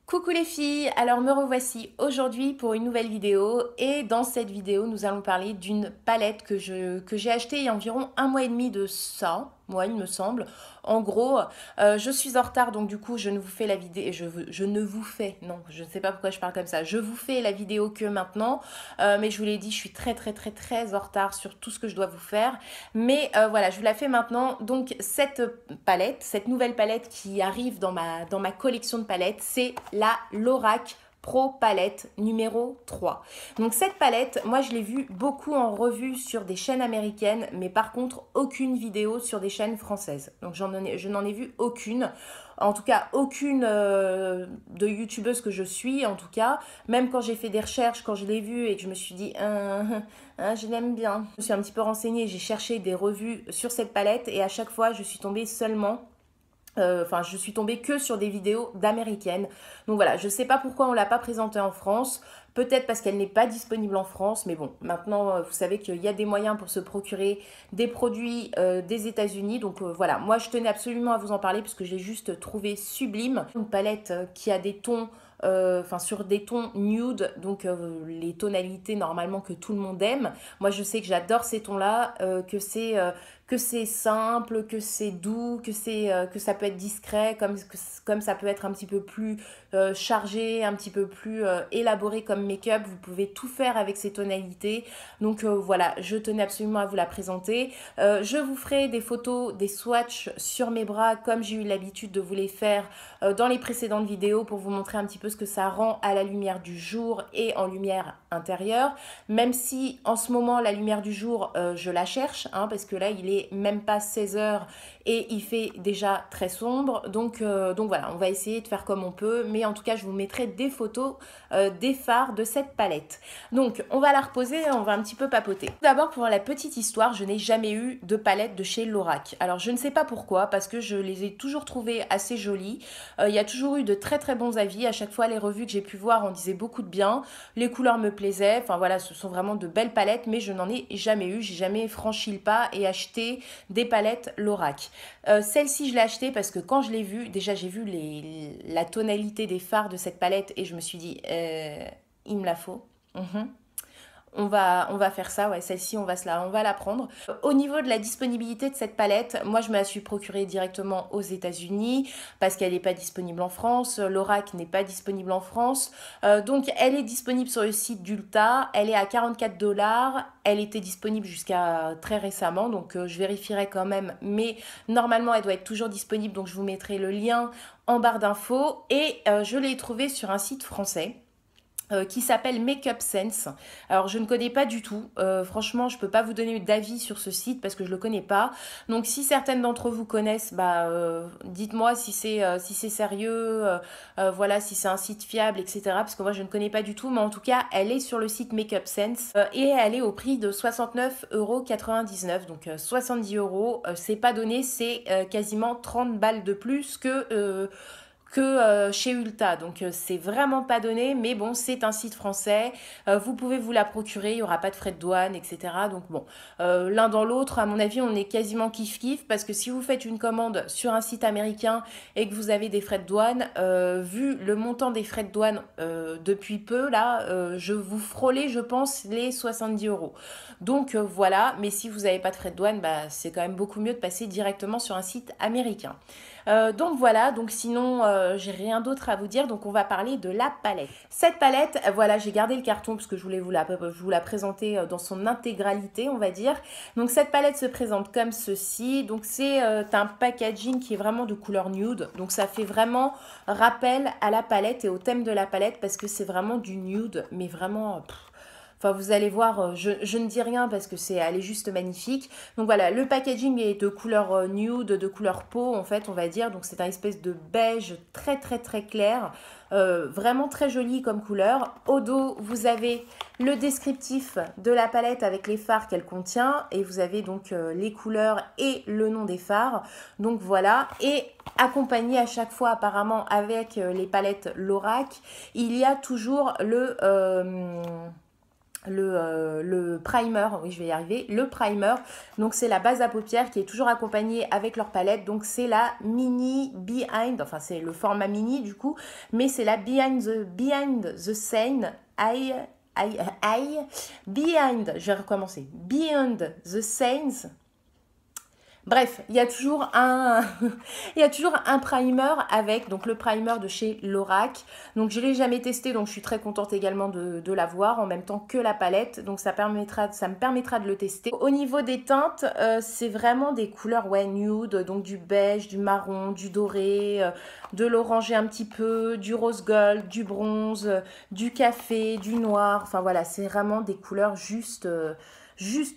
Coucou les filles, alors me revoici aujourd'hui pour une nouvelle vidéo et dans cette vidéo nous allons parler d'une palette que j'ai achetée il y a environ un mois et demi de ça, moi il me semble. En gros, je suis en retard donc du coup je ne vous fais la vidéo, je ne vous fais, non je ne sais pas pourquoi je parle comme ça, je vous fais la vidéo que maintenant, mais je vous l'ai dit je suis très en retard sur tout ce que je dois vous faire, mais voilà je vous la fais maintenant. Donc cette palette, cette nouvelle palette qui arrive dans ma collection de palettes, c'est la Lorac Pro Palette numéro 3. Donc cette palette, moi je l'ai vue beaucoup en revue sur des chaînes américaines, mais par contre aucune vidéo sur des chaînes françaises. Donc je n'en ai vu aucune. En tout cas, aucune de youtubeuse que je suis, en tout cas. Même quand j'ai fait des recherches, quand je l'ai vue et que je me suis dit, je l'aime bien. Je me suis un petit peu renseignée, j'ai cherché des revues sur cette palette et à chaque fois, je suis tombée seulement je suis tombée que sur des vidéos d'américaines. Donc voilà, je sais pas pourquoi on l'a pas présentée en France. Peut-être parce qu'elle n'est pas disponible en France. Mais bon, maintenant, vous savez qu'il y a des moyens pour se procurer des produits des États-Unis. Donc voilà, moi je tenais absolument à vous en parler parce que j'ai juste trouvé sublime. Une palette qui a des tons sur des tons nude, donc les tonalités normalement que tout le monde aime. Moi je sais que j'adore ces tons-là, que c'est simple, que c'est doux, que ça peut être discret, comme ça peut être un petit peu plus chargé, un petit peu plus élaboré comme make-up. Vous pouvez tout faire avec ces tonalités. Donc voilà, je tenais absolument à vous la présenter. Je vous ferai des photos, des swatchs sur mes bras comme j'ai eu l'habitude de vous les faire dans les précédentes vidéos pour vous montrer un petit peu ce que ça rend à la lumière du jour et en lumière intérieure. Même si en ce moment la lumière du jour je la cherche, parce que là il est même pas 16 heures et il fait déjà très sombre. Donc voilà, on va essayer de faire comme on peut, mais en tout cas je vous mettrai des photos des fards de cette palette. Donc on va la reposer et on va un petit peu papoter. D'abord pour la petite histoire, je n'ai jamais eu de palette de chez Lorac. Alors je ne sais pas pourquoi, parce que je les ai toujours trouvées assez jolies. Il y a toujours eu de très bons avis. À chaque fois les revues que j'ai pu voir on disait beaucoup de bien. Les couleurs me plaisaient. Enfin voilà, ce sont vraiment de belles palettes, mais je n'en ai jamais eu. J'ai jamais franchi le pas et acheté des palettes Lorac. Celle-ci je l'ai achetée parce que quand je l'ai vue, déjà j'ai vu la tonalité des fards de cette palette et je me suis dit il me la faut. On va faire ça, ouais, celle-ci, on va la prendre. Au niveau de la disponibilité de cette palette, moi je me la suis procurée directement aux États-Unis parce qu'elle n'est pas disponible en France. Lorac n'est pas disponible en France. Donc elle est disponible sur le site d'Ulta. Elle est à 44 $. Elle était disponible jusqu'à très récemment, donc je vérifierai quand même. Mais normalement, elle doit être toujours disponible, donc je vous mettrai le lien en barre d'infos. Et je l'ai trouvée sur un site français qui s'appelle Makeup Sense. Alors je ne connais pas du tout, franchement je peux pas vous donner d'avis sur ce site parce que je le connais pas. Donc si certaines d'entre vous connaissent, dites-moi si c'est sérieux, voilà, si c'est un site fiable, etc. Parce que moi je ne connais pas du tout, mais en tout cas elle est sur le site Makeup Sense et elle est au prix de 69,99 €. Donc 70 €, c'est pas donné, c'est quasiment 30 balles de plus que chez Ulta. Donc c'est vraiment pas donné, mais bon, c'est un site français. Vous pouvez vous la procurer, il n'y aura pas de frais de douane, etc. Donc bon, l'un dans l'autre, à mon avis, on est quasiment kiff-kiff parce que si vous faites une commande sur un site américain et que vous avez des frais de douane, vu le montant des frais de douane depuis peu, là, je vous frôlais, je pense, les 70 €. Donc voilà, mais si vous n'avez pas de frais de douane, c'est quand même beaucoup mieux de passer directement sur un site américain. Donc voilà, donc sinon j'ai rien d'autre à vous dire, donc on va parler de la palette. Cette palette, voilà, j'ai gardé le carton parce que je voulais vous la présenter dans son intégralité, on va dire. Donc cette palette se présente comme ceci, donc c'est un packaging qui est vraiment de couleur nude, donc ça fait vraiment rappel à la palette et au thème de la palette parce que c'est vraiment du nude, mais vraiment... Enfin, vous allez voir, je ne dis rien parce que elle est juste magnifique. Donc voilà, le packaging est de couleur nude, de couleur peau en fait, on va dire. Donc c'est un espèce de beige très clair. Vraiment très joli comme couleur. Au dos, vous avez le descriptif de la palette avec les fards qu'elle contient. Et vous avez donc les couleurs et le nom des fards. Donc voilà. Et accompagné à chaque fois apparemment avec les palettes Lorac, il y a toujours le primer, oui je vais y arriver, le primer, donc c'est la base à paupières qui est toujours accompagnée avec leur palette, donc c'est la mini behind, enfin c'est le format mini du coup, mais c'est la behind the scene behind, je vais recommencer, Beyond the Scenes. Bref, il y a toujours un, il y a toujours un primer avec, donc le primer de chez Lorac. Donc je ne l'ai jamais testé, donc je suis très contente également de l'avoir en même temps que la palette. Donc ça me permettra de le tester. Au niveau des teintes, c'est vraiment des couleurs ouais, nude, donc du beige, du marron, du doré, de l'orangé un petit peu, du rose gold, du bronze, du café, du noir. Enfin voilà, c'est vraiment des couleurs juste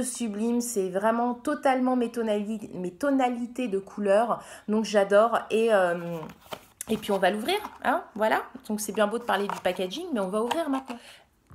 sublime, c'est vraiment totalement mes tonalités de couleurs, donc j'adore et puis on va l'ouvrir, hein, voilà, donc c'est bien beau de parler du packaging, mais on va ouvrir maintenant.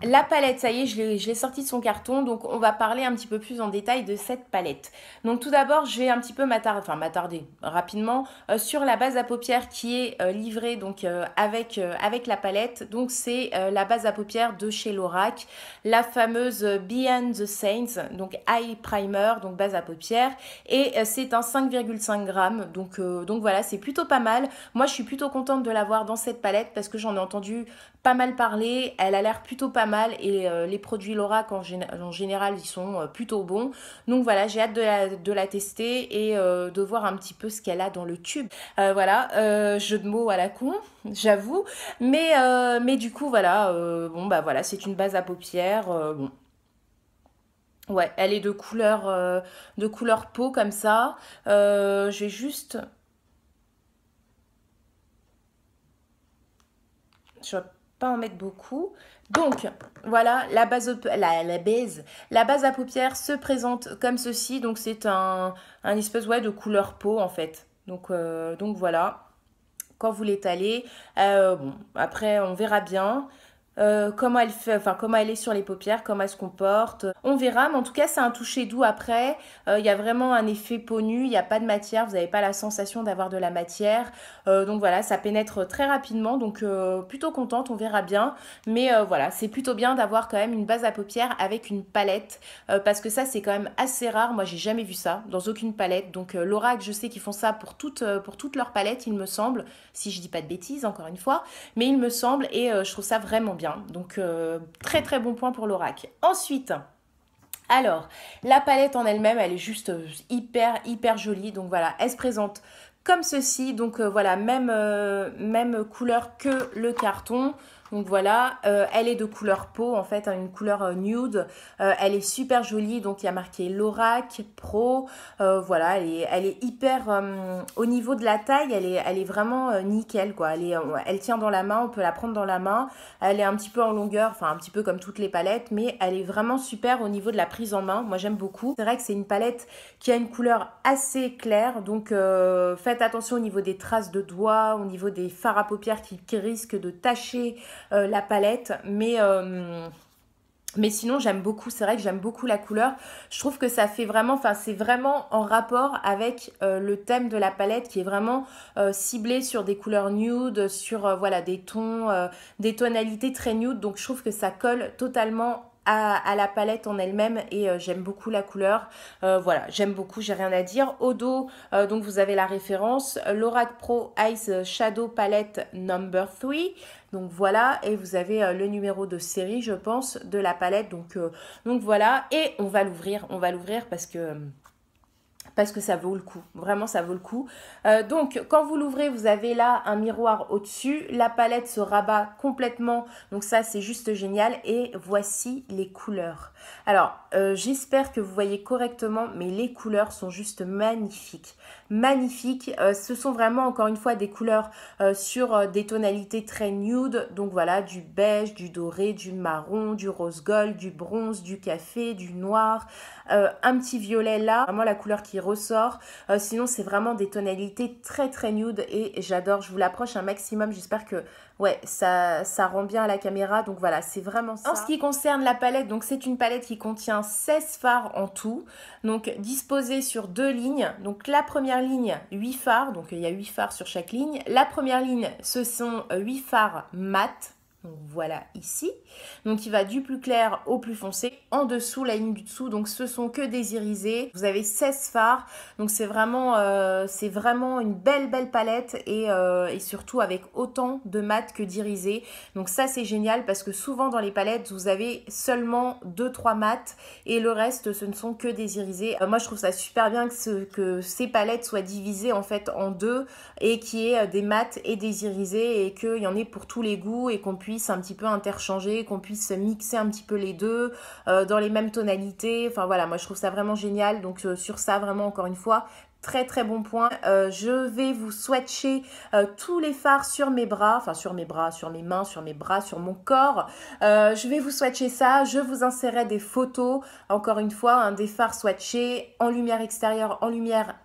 La palette, ça y est, je l'ai sortie de son carton, donc on va parler un petit peu plus en détail de cette palette. Donc tout d'abord, je vais un petit peu m'attarder rapidement sur la base à paupières qui est livrée donc avec la palette. Donc c'est la base à paupières de chez Lorac, la fameuse Beyond the Saints, donc Eye Primer, donc base à paupières, et c'est un 5,5 grammes, donc voilà, c'est plutôt pas mal. Moi, je suis plutôt contente de l'avoir dans cette palette parce que j'en ai entendu pas mal parler, elle a l'air plutôt pas mal et les produits Lorac en général ils sont plutôt bons. Donc voilà, j'ai hâte de la tester et de voir un petit peu ce qu'elle a dans le tube. Voilà, jeu de mots à la con, j'avoue. Mais du coup voilà, bon bah voilà, c'est une base à paupières. Bon. Ouais, elle est de couleur peau comme ça. Je vais juste... Je vais pas en mettre beaucoup. Donc, voilà, la base à paupières se présente comme ceci. Donc, c'est un espèce ouais, de couleur peau, en fait. Donc voilà, quand vous l'étalez. Bon, après, on verra bien. Comment elle fait, enfin comment elle est sur les paupières, comment elle se comporte. On verra, mais en tout cas c'est un toucher doux après. Il y a vraiment un effet peau nue, il n'y a pas de matière, vous n'avez pas la sensation d'avoir de la matière. Donc voilà, ça pénètre très rapidement, donc plutôt contente, on verra bien. Mais voilà, c'est plutôt bien d'avoir quand même une base à paupières avec une palette, parce que ça c'est quand même assez rare. Moi j'ai jamais vu ça dans aucune palette. Donc Lorac, je sais qu'ils font ça pour toutes leurs palettes, il me semble, si je dis pas de bêtises encore une fois, mais il me semble et je trouve ça vraiment bien. Donc très très bon point pour Lorac. Ensuite, alors la palette en elle-même, elle est juste hyper jolie. Donc voilà, elle se présente comme ceci. Donc voilà, même couleur que le carton. Donc voilà, elle est de couleur peau en fait, hein, une couleur nude. Elle est super jolie, donc il y a marqué Lorac Pro. Voilà, elle est hyper... au niveau de la taille, elle est vraiment nickel quoi. Elle tient dans la main, on peut la prendre dans la main. Elle est un petit peu en longueur, enfin un petit peu comme toutes les palettes, mais elle est vraiment super au niveau de la prise en main. Moi j'aime beaucoup. C'est vrai que c'est une palette qui a une couleur assez claire, donc faites attention au niveau des traces de doigts, au niveau des fards à paupières qui risquent de tacher la palette, mais sinon j'aime beaucoup, c'est vrai que j'aime beaucoup la couleur. Je trouve que ça fait vraiment, enfin c'est vraiment en rapport avec le thème de la palette qui est vraiment ciblé sur des couleurs nude, sur voilà des tons, des tonalités très nude. Donc je trouve que ça colle totalement à la palette en elle-même et j'aime beaucoup la couleur. Voilà, j'aime beaucoup, j'ai rien à dire. Au dos, donc vous avez la référence, Lorac Pro Ice Shadow Palette Number 3. Donc voilà, et vous avez le numéro de série, je pense, de la palette. Donc voilà, et on va l'ouvrir parce que ça vaut le coup, vraiment ça vaut le coup. Donc quand vous l'ouvrez, vous avez là un miroir au-dessus, la palette se rabat complètement, donc ça c'est juste génial. Et voici les couleurs. Alors j'espère que vous voyez correctement, mais les couleurs sont juste magnifiques. Magnifiques, ce sont vraiment encore une fois des couleurs sur des tonalités très nude, donc voilà, du beige, du doré, du marron, du rose gold, du bronze, du café, du noir, un petit violet là, vraiment la couleur qui ressort. Sinon c'est vraiment des tonalités très nude et j'adore. Je vous l'approche un maximum, j'espère que ouais ça rend bien à la caméra. Donc voilà, c'est vraiment ça. En ce qui concerne la palette, donc c'est une palette qui contient 16 fards en tout, donc disposés sur deux lignes. Donc la première ligne 8 fards, donc il y a 8 fards sur chaque ligne. La première ligne ce sont 8 fards mat. Donc voilà ici. Donc il va du plus clair au plus foncé. En dessous, la ligne du dessous, donc ce sont que des irisés. Vous avez 16 fards. Donc c'est vraiment une belle palette et surtout avec autant de mat que d'irisés. Donc ça c'est génial parce que souvent dans les palettes, vous avez seulement 2-3 mats et le reste ce ne sont que des irisés. Moi je trouve ça super bien que ces palettes soient divisées en fait en deux et qu'il y ait des mats et des irisés et qu'il y en ait pour tous les goûts et qu'on puisse un petit peu interchanger, qu'on puisse mixer un petit peu les deux dans les mêmes tonalités. Enfin voilà, moi je trouve ça vraiment génial. Donc sur ça, vraiment encore une fois, très bon point. Je vais vous swatcher tous les fards sur mes bras, enfin sur mes bras, sur mes mains, sur mes bras, sur mon corps. Je vais vous swatcher ça. Je vous insérerai des photos, encore une fois, hein, des fards swatchés en lumière extérieure, en lumière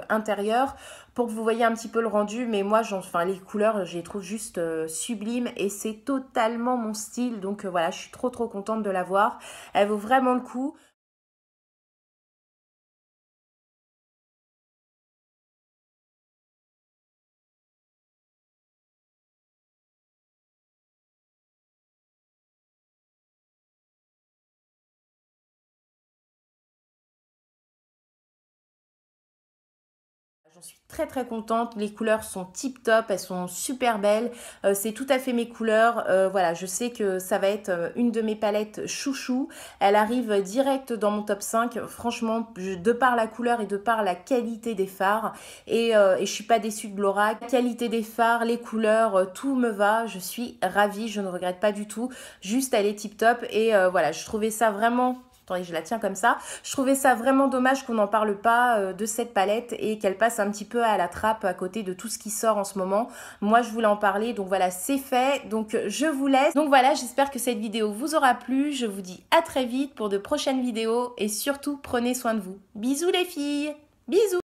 intérieure, pour que vous voyez un petit peu le rendu. Mais moi, les couleurs, je les trouve juste sublimes et c'est totalement mon style. Donc voilà, je suis trop contente de l'avoir. Elle vaut vraiment le coup. J'en suis très contente, les couleurs sont tip top, elles sont super belles, c'est tout à fait mes couleurs, voilà, je sais que ça va être une de mes palettes chouchou, elle arrive direct dans mon top 5, franchement, de par la couleur et de par la qualité des fards, et je suis pas déçue de Laura, la qualité des fards, les couleurs, tout me va, je suis ravie, je ne regrette pas du tout, juste elle est tip top, et voilà, je trouvais ça vraiment... Attendez, je la tiens comme ça. Je trouvais ça vraiment dommage qu'on n'en parle pas de cette palette et qu'elle passe un petit peu à la trappe à côté de tout ce qui sort en ce moment. Moi, je voulais en parler, donc voilà, c'est fait. Donc, je vous laisse. Donc voilà, j'espère que cette vidéo vous aura plu. Je vous dis à très vite pour de prochaines vidéos et surtout, prenez soin de vous. Bisous les filles. Bisous.